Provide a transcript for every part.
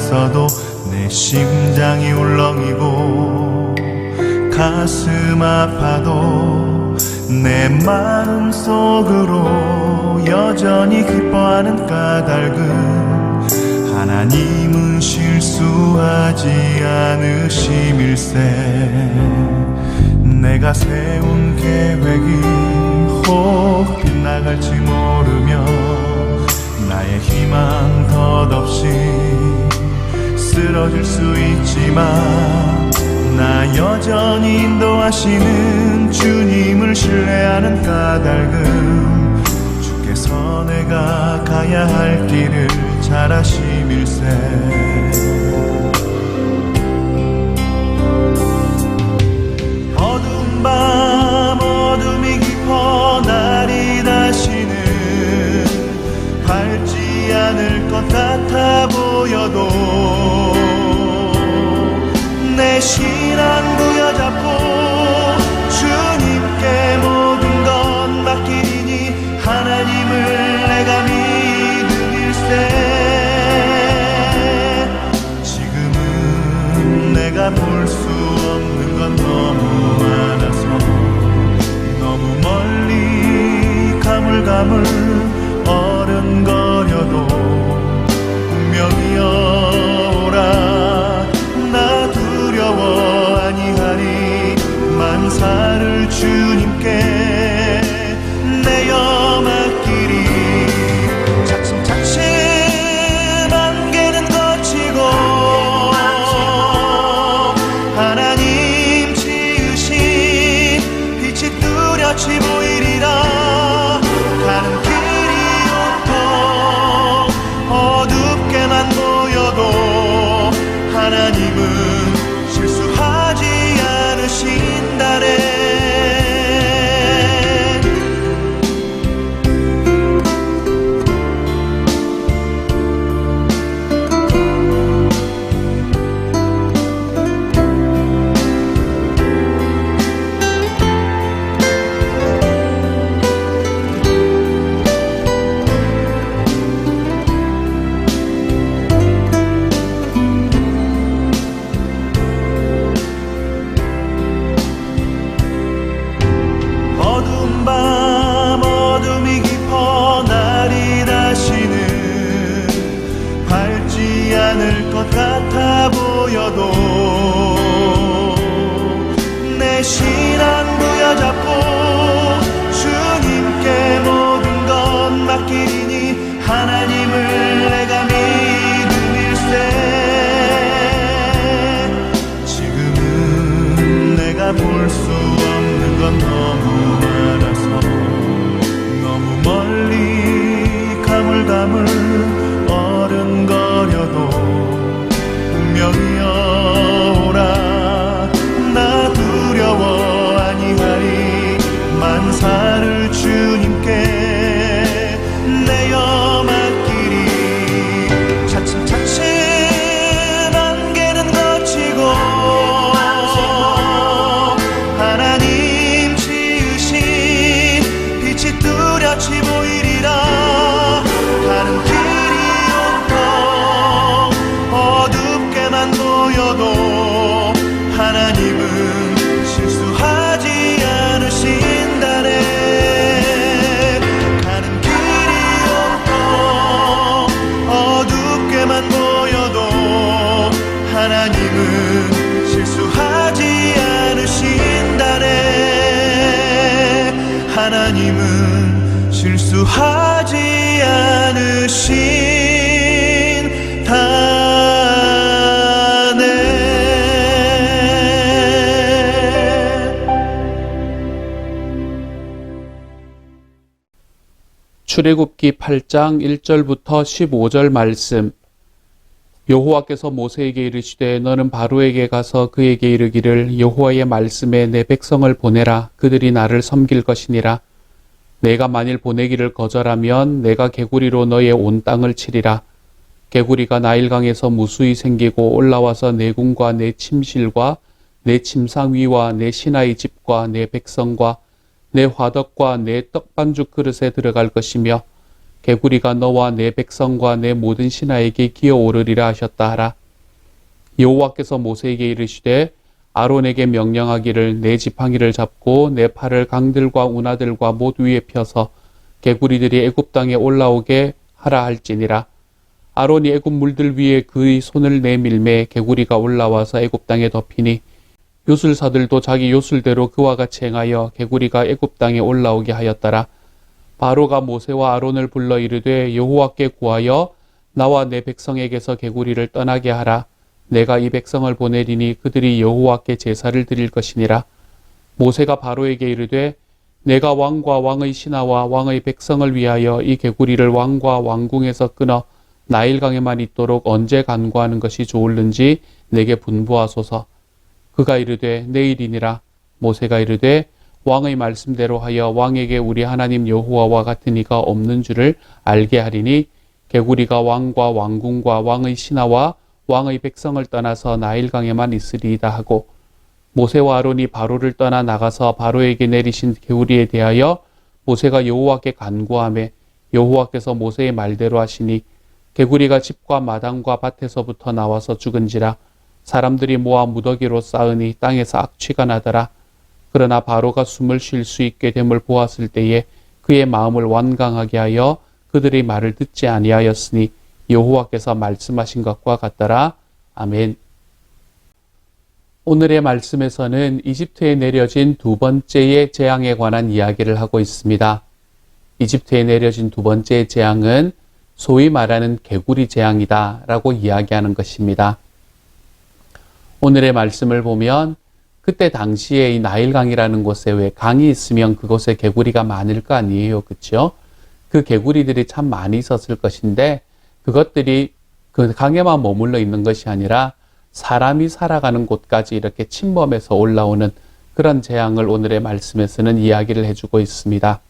있어도 내 심장이 울렁이고 가슴 아파도 내 마음 속으로 여전히 기뻐하는 까닭은 하나님은 실수하지 않으심일세. 내가 세운 계획이 혹 빗나갈지 모르며 나의 희망 덧없이 쓰러질 수 있지만 나 여전히 인도하시는 주님을 신뢰하는 까닭은 주께서 내가 가야 할 길을 잘 아심일세. 어두운 밤 어둠이 깊어 날이 다시는 밝지 않을 것 같아 보여도 내 신앙 부여잡고 주님께 모든 것 맡기니 하나님을 내가 믿음일세. 지금은 내가 볼 수 없는 건 너무 많아서 너무 멀리 가물가물 어른거려도 운명이여 오라 나 두려워 아니하리. 만사를 주님께 내어 맡기리. 차츰차츰 안개는 거치고 하나님 지으신 빛이 뚜렷이 보이리라. 가는 길이 온통 어둡게만 보여도 하나님은 실수하지 않으신다네. 어두운 밤 어둠이 깊어 날이 다시는 밝지 않을 것 같아 보여도 내 신앙 부여잡고 주님께 모든 것 맡기니 하나님을 내가 믿음일세. 지금은 내가 볼 수 없는 건 너무 많아서 너무 멀리 가물가물 어른거려도 운명이여 오라 나 두려워 아니하리. 만사를 주님께 내어 맡기리. 차츰차츰 안개는 거치고 하나님 지으신 빛이 뚜렷이 보이리라. 가는 길이 온통 어둡게만 보여도 하나님은 실수하지 않으신다네. 가는 길이 온통 어둡게만 보여도 하나님은 실수하지 않으신다네. 하나님은 실수하지 않으신다네. 출애굽기 8장 1절부터 15절 말씀. 여호와께서 모세에게 이르시되 너는 바로에게 가서 그에게 이르기를 여호와의 말씀에 내 백성을 보내라. 그들이 나를 섬길 것이니라. 내가 만일 보내기를 거절하면 내가 개구리로 너의 온 땅을 치리라. 개구리가 나일강에서 무수히 생기고 올라와서 내 궁과 내 침실과 내 침상 위와 내 신하의 집과 내 백성과 내 화덕과 내 떡반죽 그릇에 들어갈 것이며 개구리가 너와 내 백성과 내 모든 신하에게 기어오르리라 하셨다 하라. 여호와께서 모세에게 이르시되 아론에게 명령하기를 내 지팡이를 잡고 내 팔을 강들과 운하들과 못 위에 펴서 개구리들이 애굽 땅에 올라오게 하라 할지니라. 아론이 애굽 물들 위에 그의 손을 내밀매 개구리가 올라와서 애굽 땅에 덮이니 요술사들도 자기 요술대로 그와 같이 행하여 개구리가 애굽 땅에 올라오게 하였더라. 바로가 모세와 아론을 불러 이르되 여호와께 구하여 나와 내 백성에게서 개구리를 떠나게 하라. 내가 이 백성을 보내리니 그들이 여호와께 제사를 드릴 것이니라. 모세가 바로에게 이르되 내가 왕과 왕의 신하와 왕의 백성을 위하여 이 개구리를 왕과 왕궁에서 끊어 나일강에만 있도록 언제 간구하는 것이 좋을는지 내게 분부하소서. 그가 이르되 내일이니라. 모세가 이르되 왕의 말씀대로 하여 왕에게 우리 하나님 여호와와 같은 이가 없는 줄을 알게 하리니 개구리가 왕과 왕궁과 왕의 신하와 왕의 백성을 떠나서 나일강에만 있으리이다 하고 모세와 아론이 바로를 떠나 나가서 바로에게 내리신 개구리에 대하여 모세가 여호와께 간구하매 여호와께서 모세의 말대로 하시니 개구리가 집과 마당과 밭에서부터 나와서 죽은지라. 사람들이 모아 무더기로 쌓으니 땅에서 악취가 나더라. 그러나 바로가 숨을 쉴 수 있게 됨을 보았을 때에 그의 마음을 완강하게 하여 그들의 말을 듣지 아니하였으니 여호와께서 말씀하신 것과 같더라. 아멘. 오늘의 말씀에서는 이집트에 내려진 두 번째의 재앙에 관한 이야기를 하고 있습니다. 이집트에 내려진 두 번째의 재앙은 소위 말하는 개구리 재앙이다 라고 이야기하는 것입니다. 오늘의 말씀을 보면 그때 당시에 이 나일강이라는 곳에 왜 강이 있으면 그곳에 개구리가 많을 거 아니에요. 그렇죠? 그 개구리들이 참 많이 있었을 것인데 그것들이 그 강에만 머물러 있는 것이 아니라 사람이 살아가는 곳까지 이렇게 침범해서 올라오는 그런 재앙을 오늘의 말씀에서는 이야기를 해주고 있습니다.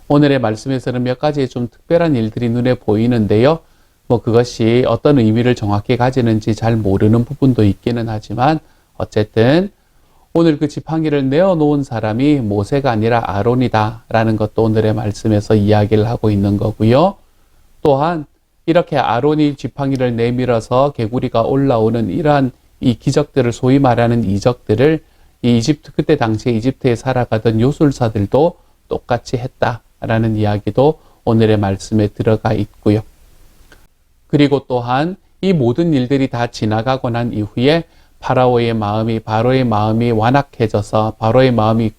오늘의 말씀에서는 몇 가지 좀 특별한 일들이 눈에 보이는데요. 그것이 어떤 의미를 정확히 가지는지 잘 모르는 부분도 있기는 하지만 어쨌든 오늘 그 지팡이를 내어놓은 사람이 모세가 아니라 아론이다 라는 것도 오늘의 말씀에서 이야기를 하고 있는 거고요. 또한 이렇게 아론이 지팡이를 내밀어서 개구리가 올라오는 이러한 이 기적들을 소위 말하는 이적들을 이 이집트 그때 당시에 이집트에 살아가던 요술사들도 똑같이 했다라는 이야기도 오늘의 말씀에 들어가 있고요. 그리고 또한 이 모든 일들이 다 지나가고 난 이후에 바로의 마음이 완악해져서 바로의 마음이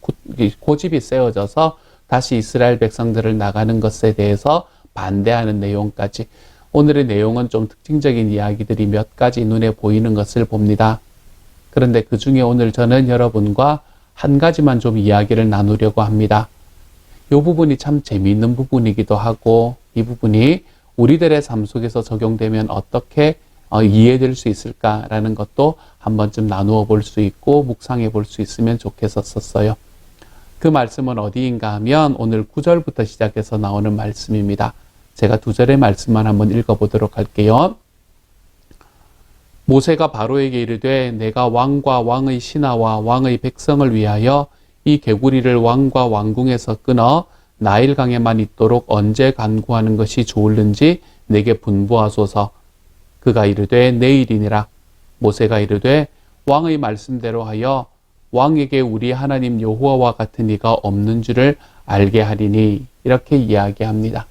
고집이 세워져서 다시 이스라엘 백성들을 나가는 것에 대해서 반대하는 내용까지 오늘의 내용은 좀 특징적인 이야기들이 몇 가지 눈에 보이는 것을 봅니다. 그런데 그 중에 오늘 저는 여러분과 한 가지만 좀 이야기를 나누려고 합니다. 이 부분이 참 재미있는 부분이기도 하고 이 부분이 우리들의 삶 속에서 적용되면 어떻게 이해될 수 있을까라는 것도 한 번쯤 나누어 볼 수 있고 묵상해 볼 수 있으면 좋겠었어요. 그 말씀은 어디인가 하면 오늘 9절부터 시작해서 나오는 말씀입니다. 제가 2절의 말씀만 한번 읽어보도록 할게요. 모세가 바로에게 이르되 내가 왕과 왕의 신하와 왕의 백성을 위하여 이 개구리를 왕과 왕궁에서 끊어 나일강에만 있도록 언제 간구하는 것이 좋을는지 내게 분부하소서. 그가 이르되 내일이니라. 모세가 이르되 왕의 말씀대로 하여 왕에게 우리 하나님 여호와와 같은 이가 없는 줄을 알게 하리니 이렇게 이야기합니다.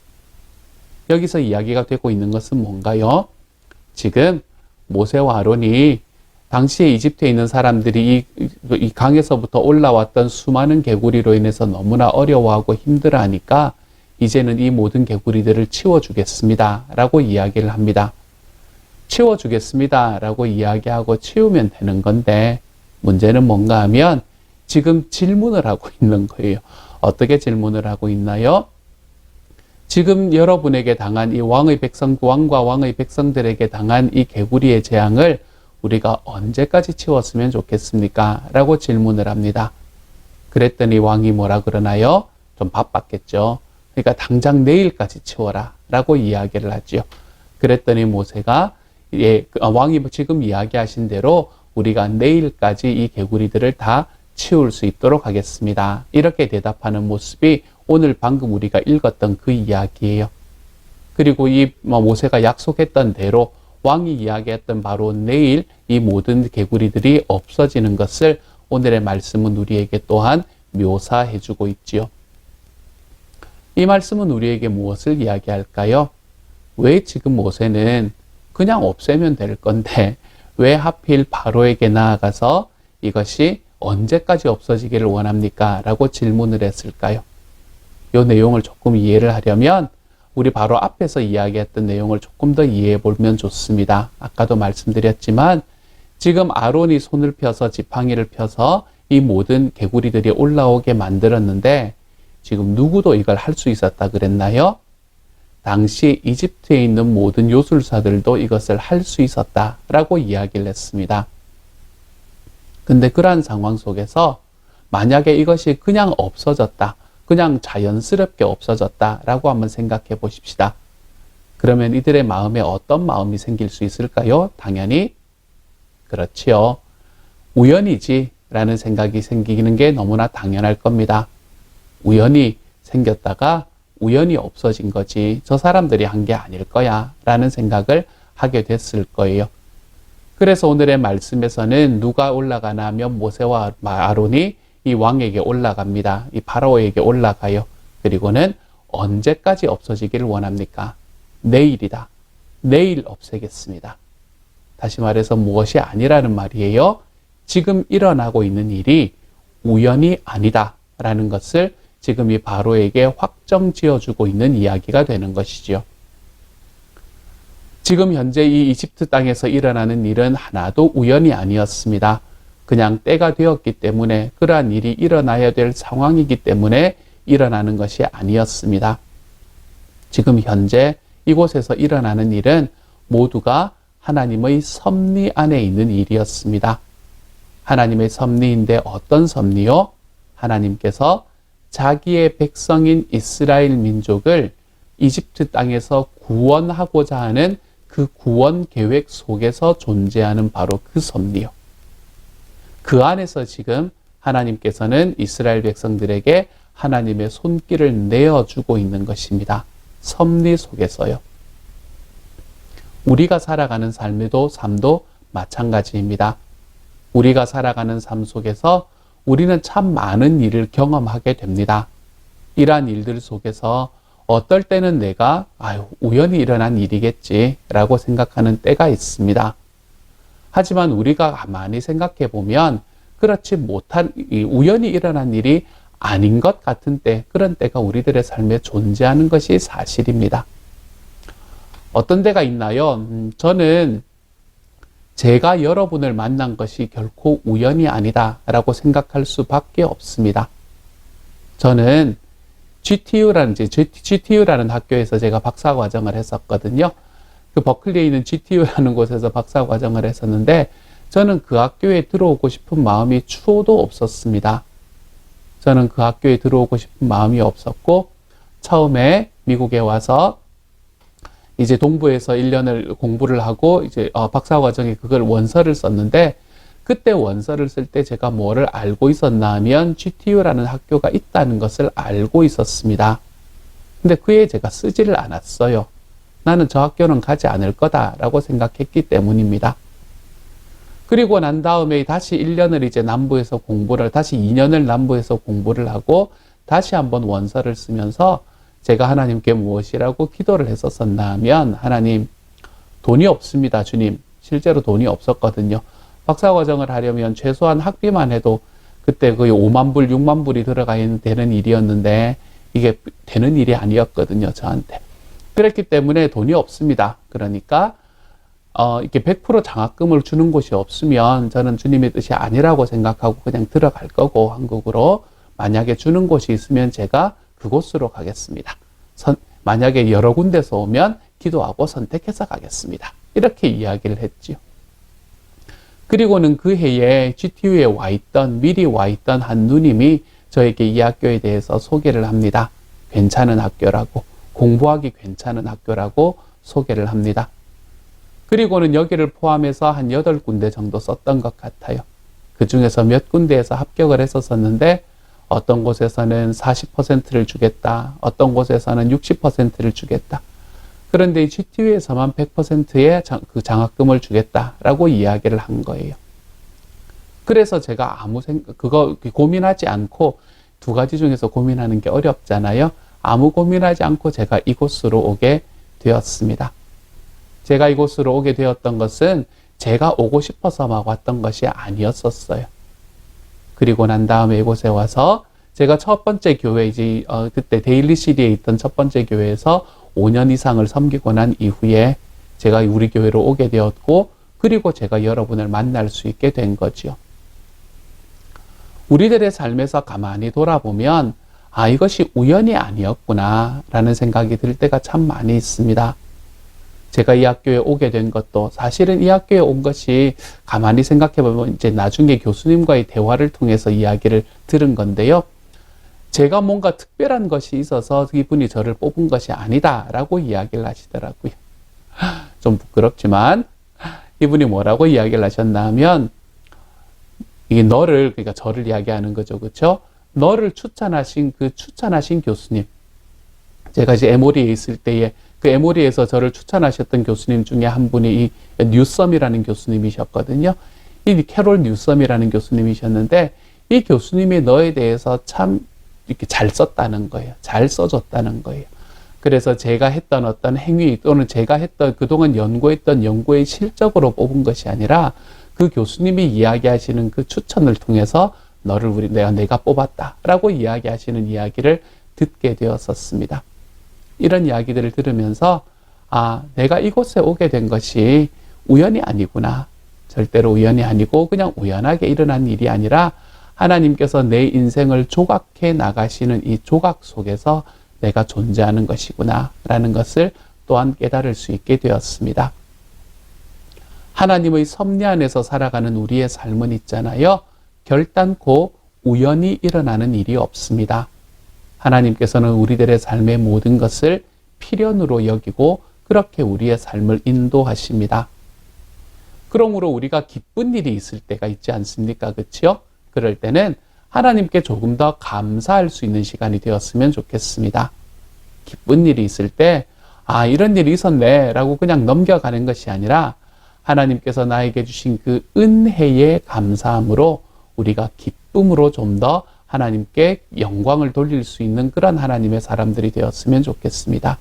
여기서 이야기가 되고 있는 것은 뭔가요? 지금 모세와 아론이 당시에 이집트에 있는 사람들이 이 강에서부터 올라왔던 수많은 개구리로 인해서 너무나 어려워하고 힘들어하니까 이제는 이 모든 개구리들을 치워주겠습니다 라고 이야기를 합니다. 치워주겠습니다 라고 이야기하고 치우면 되는 건데 문제는 뭔가 하면 지금 질문을 하고 있는 거예요. 어떻게 질문을 하고 있나요? 지금 여러분에게 당한 이 왕과 왕의 백성들에게 당한 이 개구리의 재앙을 우리가 언제까지 치웠으면 좋겠습니까? 라고 질문을 합니다. 그랬더니 왕이 뭐라 그러나요? 좀 바빴겠죠. 그러니까 당장 내일까지 치워라 라고 이야기를 하죠. 그랬더니 모세가 왕이 지금 이야기하신 대로 우리가 내일까지 이 개구리들을 다 치울 수 있도록 하겠습니다. 이렇게 대답하는 모습이 오늘 방금 우리가 읽었던 그 이야기예요. 그리고 이 모세가 약속했던 대로 왕이 이야기했던 바로 내일 이 모든 개구리들이 없어지는 것을 오늘의 말씀은 우리에게 또한 묘사해주고 있지요. 이 말씀은 우리에게 무엇을 이야기할까요? 왜 지금 모세는 그냥 없애면 될 건데 왜 하필 바로에게 나아가서 이것이 언제까지 없어지기를 원합니까? 라고 질문을 했을까요? 이 내용을 조금 이해를 하려면 우리 바로 앞에서 이야기했던 내용을 조금 더 이해해 보면 좋습니다. 아까도 말씀드렸지만 지금 아론이 손을 펴서 지팡이를 펴서 이 모든 개구리들이 올라오게 만들었는데 지금 누구도 이걸 할 수 있었다 그랬나요? 당시 이집트에 있는 모든 요술사들도 이것을 할 수 있었다라고 이야기를 했습니다. 근데 그러한 상황 속에서 만약에 이것이 그냥 없어졌다, 그냥 자연스럽게 없어졌다라고 한번 생각해 보십시다. 그러면 이들의 마음에 어떤 마음이 생길 수 있을까요? 당연히 그렇지요. 우연이지 라는 생각이 생기는 게 너무나 당연할 겁니다. 우연히 생겼다가 우연히 없어진 거지 저 사람들이 한 게 아닐 거야 라는 생각을 하게 됐을 거예요. 그래서 오늘의 말씀에서는 누가 올라가나 하면 모세와 아론이 이 왕에게 올라갑니다. 이 바로에게 올라가요. 그리고는 언제까지 없어지기를 원합니까? 내일이다. 내일 없애겠습니다. 다시 말해서 무엇이 아니라는 말이에요. 지금 일어나고 있는 일이 우연이 아니다 라는 것을 지금 이 바로에게 확정 지어주고 있는 이야기가 되는 것이지요. 지금 현재 이 이집트 땅에서 일어나는 일은 하나도 우연이 아니었습니다. 그냥 때가 되었기 때문에 그러한 일이 일어나야 될 상황이기 때문에 일어나는 것이 아니었습니다. 지금 현재 이곳에서 일어나는 일은 모두가 하나님의 섭리 안에 있는 일이었습니다. 하나님의 섭리인데 어떤 섭리요? 하나님께서 자기의 백성인 이스라엘 민족을 이집트 땅에서 구원하고자 하는 그 구원 계획 속에서 존재하는 바로 그 섭리요. 그 안에서 지금 하나님께서는 이스라엘 백성들에게 하나님의 손길을 내어주고 있는 것입니다. 섭리 속에서요. 우리가 살아가는 삶도 마찬가지입니다. 우리가 살아가는 삶 속에서 우리는 참 많은 일을 경험하게 됩니다. 이러한 일들 속에서 어떨 때는 내가 우연히 일어난 일이겠지 라고 생각하는 때가 있습니다. 하지만 우리가 가만히 생각해 보면 그렇지 못한 우연히 일어난 일이 아닌 것 같은 때, 그런 때가 우리들의 삶에 존재하는 것이 사실입니다. 어떤 때가 있나요? 저는 제가 여러분을 만난 것이 결코 우연이 아니다 라고 생각할 수밖에 없습니다. 저는 GTU라는 학교에서 제가 박사과정을 했었거든요. 그 버클리에 있는 GTU라는 곳에서 박사과정을 했었는데 저는 그 학교에 들어오고 싶은 마음이 추호도 없었습니다. 저는 그 학교에 들어오고 싶은 마음이 없었고 처음에 미국에 와서 이제 동부에서 1년을 공부를 하고 이제 박사과정에 그걸 원서를 썼는데 그때 원서를 쓸 때 제가 뭐를 알고 있었나 하면 GTU라는 학교가 있다는 것을 알고 있었습니다. 근데 그에 제가 쓰지를 않았어요. 나는 저 학교는 가지 않을 거다라고 생각했기 때문입니다. 그리고 난 다음에 다시 1년을 이제 남부에서 다시 2년을 남부에서 공부를 하고 다시 한번 원서를 쓰면서 제가 하나님께 무엇이라고 기도를 했었었나 하면 하나님, 돈이 없습니다, 주님. 실제로 돈이 없었거든요. 박사과정을 하려면 최소한 학비만 해도 그때 거의 5만 불, 6만 불이 되는 일이었는데 이게 되는 일이 아니었거든요, 저한테. 그렇기 때문에 돈이 없습니다. 그러니까 이렇게 100% 장학금을 주는 곳이 없으면 저는 주님의 뜻이 아니라고 생각하고 그냥 들어갈 거고 한국으로 만약에 주는 곳이 있으면 제가 그곳으로 가겠습니다. 만약에 여러 군데서 오면 기도하고 선택해서 가겠습니다. 이렇게 이야기를 했지요. 그리고는 그 해에 GTU에 미리 와 있던 한 누님이 저에게 이 학교에 대해서 소개를 합니다. 괜찮은 학교라고, 공부하기 괜찮은 학교라고 소개를 합니다. 그리고는 여기를 포함해서 한 8군데 정도 썼던 것 같아요. 그 중에서 몇 군데에서 합격을 했었는데 어떤 곳에서는 40%를 주겠다. 어떤 곳에서는 60%를 주겠다. 그런데 GTU에서만 100%의 그 장학금을 주겠다라고 이야기를 한 거예요. 그래서 제가 그거 고민하지 않고 두 가지 중에서 고민하는 게 어렵잖아요. 아무 고민하지 않고 제가 이곳으로 오게 되었습니다. 제가 이곳으로 오게 되었던 것은 제가 오고 싶어서 막 왔던 것이 아니었었어요. 그리고 난 다음에 이곳에 와서 제가 첫 번째 교회이지, 그때 데일리시리에 있던 첫 번째 교회에서 5년 이상을 섬기고 난 이후에 제가 우리 교회로 오게 되었고, 그리고 제가 여러분을 만날 수 있게 된 거지요. 우리들의 삶에서 가만히 돌아보면, 아, 이것이 우연이 아니었구나, 라는 생각이 들 때가 참 많이 있습니다. 제가 이 학교에 오게 된 것도 사실은 이 학교에 온 것이 가만히 생각해보면 이제 나중에 교수님과의 대화를 통해서 이야기를 들은 건데요. 제가 뭔가 특별한 것이 있어서 이분이 저를 뽑은 것이 아니다라고 이야기를 하시더라고요. 좀 부끄럽지만 이분이 뭐라고 이야기를 하셨나 하면 이게 그러니까 저를 이야기하는 거죠. 그렇죠? 너를 추천하신 교수님. 제가 이제 에모리에 있을 때에 그 에모리에서 저를 추천하셨던 교수님 중에 한 분이 이 뉴섬이라는 교수님이셨거든요. 이 캐롤 뉴섬이라는 교수님이셨는데 이 교수님이 너에 대해서 참 이렇게 잘 썼다는 거예요. 잘 써줬다는 거예요. 그래서 제가 했던 어떤 행위 또는 제가 했던 그동안 연구했던 연구의 실적으로 뽑은 것이 아니라 그 교수님이 이야기하시는 그 추천을 통해서 너를 내가 뽑았다라고 이야기하시는 이야기를 듣게 되었었습니다. 이런 이야기들을 들으면서 아, 내가 이곳에 오게 된 것이 우연이 아니구나. 절대로 우연이 아니고 그냥 우연하게 일어난 일이 아니라 하나님께서 내 인생을 조각해 나가시는 이 조각 속에서 내가 존재하는 것이구나 라는 것을 또한 깨달을 수 있게 되었습니다. 하나님의 섭리 안에서 살아가는 우리의 삶은 있잖아요. 결단코 우연히 일어나는 일이 없습니다. 하나님께서는 우리들의 삶의 모든 것을 필연으로 여기고 그렇게 우리의 삶을 인도하십니다. 그러므로 우리가 기쁜 일이 있을 때가 있지 않습니까? 그렇죠? 그럴 때는 하나님께 조금 더 감사할 수 있는 시간이 되었으면 좋겠습니다. 기쁜 일이 있을 때 아, 이런 일이 있었네 라고 그냥 넘겨가는 것이 아니라 하나님께서 나에게 주신 그 은혜의 감사함으로 우리가 기쁨으로 좀 더 하나님께 영광을 돌릴 수 있는 그런 하나님의 사람들이 되었으면 좋겠습니다.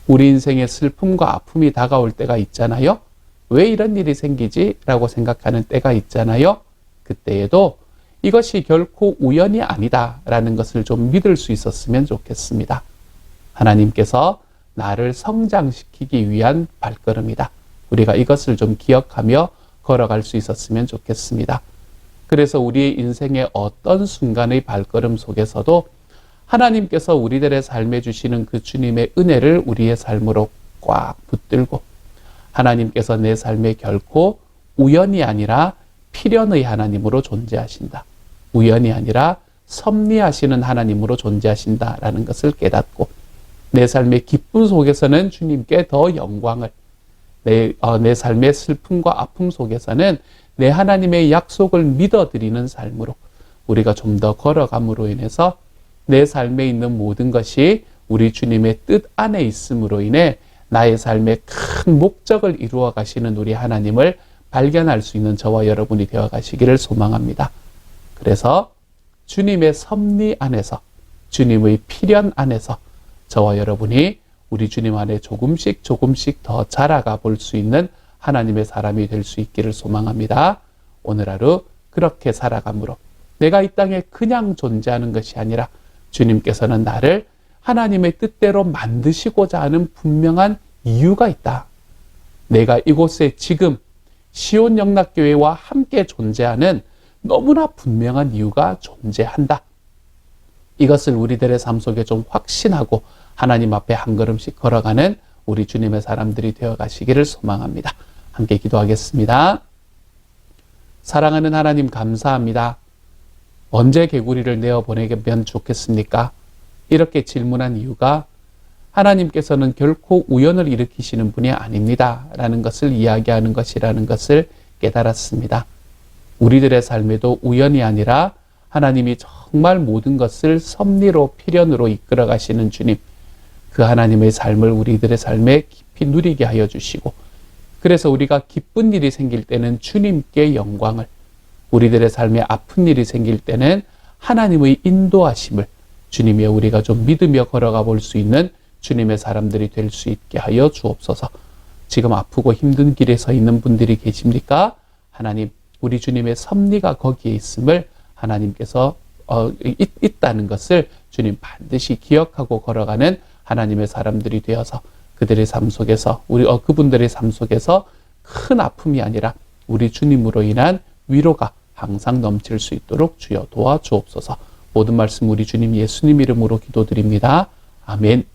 우리 인생에 슬픔과 아픔이 다가올 때가 있잖아요. 왜 이런 일이 생기지? 라고 생각하는 때가 있잖아요. 그때에도 이것이 결코 우연이 아니다 라는 것을 좀 믿을 수 있었으면 좋겠습니다. 하나님께서 나를 성장시키기 위한 발걸음이다. 우리가 이것을 좀 기억하며 걸어갈 수 있었으면 좋겠습니다. 그래서 우리의 인생의 어떤 순간의 발걸음 속에서도 하나님께서 우리들의 삶에 주시는 그 주님의 은혜를 우리의 삶으로 꽉 붙들고 하나님께서 내 삶에 결코 우연이 아니라 필연의 하나님으로 존재하신다. 우연이 아니라 섭리하시는 하나님으로 존재하신다라는 것을 깨닫고 내 삶의 기쁨 속에서는 주님께 더 영광을 내 삶의 슬픔과 아픔 속에서는 내 하나님의 약속을 믿어드리는 삶으로 우리가 좀 더 걸어감으로 인해서 내 삶에 있는 모든 것이 우리 주님의 뜻 안에 있음으로 인해 나의 삶의 큰 목적을 이루어 가시는 우리 하나님을 발견할 수 있는 저와 여러분이 되어 가시기를 소망합니다. 그래서 주님의 섭리 안에서 주님의 필연 안에서 저와 여러분이 우리 주님 안에 조금씩 더 자라가 볼 수 있는 하나님의 사람이 될 수 있기를 소망합니다. 오늘 하루 그렇게 살아감으로 내가 이 땅에 그냥 존재하는 것이 아니라 주님께서는 나를 하나님의 뜻대로 만드시고자 하는 분명한 이유가 있다. 내가 이곳에 지금 시온영락교회와 함께 존재하는 너무나 분명한 이유가 존재한다. 이것을 우리들의 삶 속에 좀 확신하고 하나님 앞에 한 걸음씩 걸어가는 우리 주님의 사람들이 되어 가시기를 소망합니다. 함께 기도하겠습니다. 사랑하는 하나님 감사합니다. 언제 개구리를 내어보내면 좋겠습니까? 이렇게 질문한 이유가 하나님께서는 결코 우연을 일으키시는 분이 아닙니다. 라는 것을 이야기하는 것이라는 것을 깨달았습니다. 우리들의 삶에도 우연이 아니라 하나님이 정말 모든 것을 섭리로 필연으로 이끌어 가시는 주님, 그 하나님의 삶을 우리들의 삶에 깊이 누리게 하여 주시고, 그래서 우리가 기쁜 일이 생길 때는 주님께 영광을, 우리들의 삶에 아픈 일이 생길 때는 하나님의 인도하심을 주님의 우리가 좀 믿으며 걸어가 볼 수 있는 주님의 사람들이 될 수 있게 하여 주옵소서. 지금 아프고 힘든 길에 서 있는 분들이 계십니까? 하나님, 우리 주님의 섭리가 거기에 있음을 하나님께서 있다는 것을 주님 반드시 기억하고 걸어가는 하나님의 사람들이 되어서 그들의 삶 속에서 그분들의 삶 속에서 큰 아픔이 아니라 우리 주님으로 인한 위로가 항상 넘칠 수 있도록 주여 도와주옵소서. 모든 말씀 우리 주님 예수님 이름으로 기도드립니다. 아멘.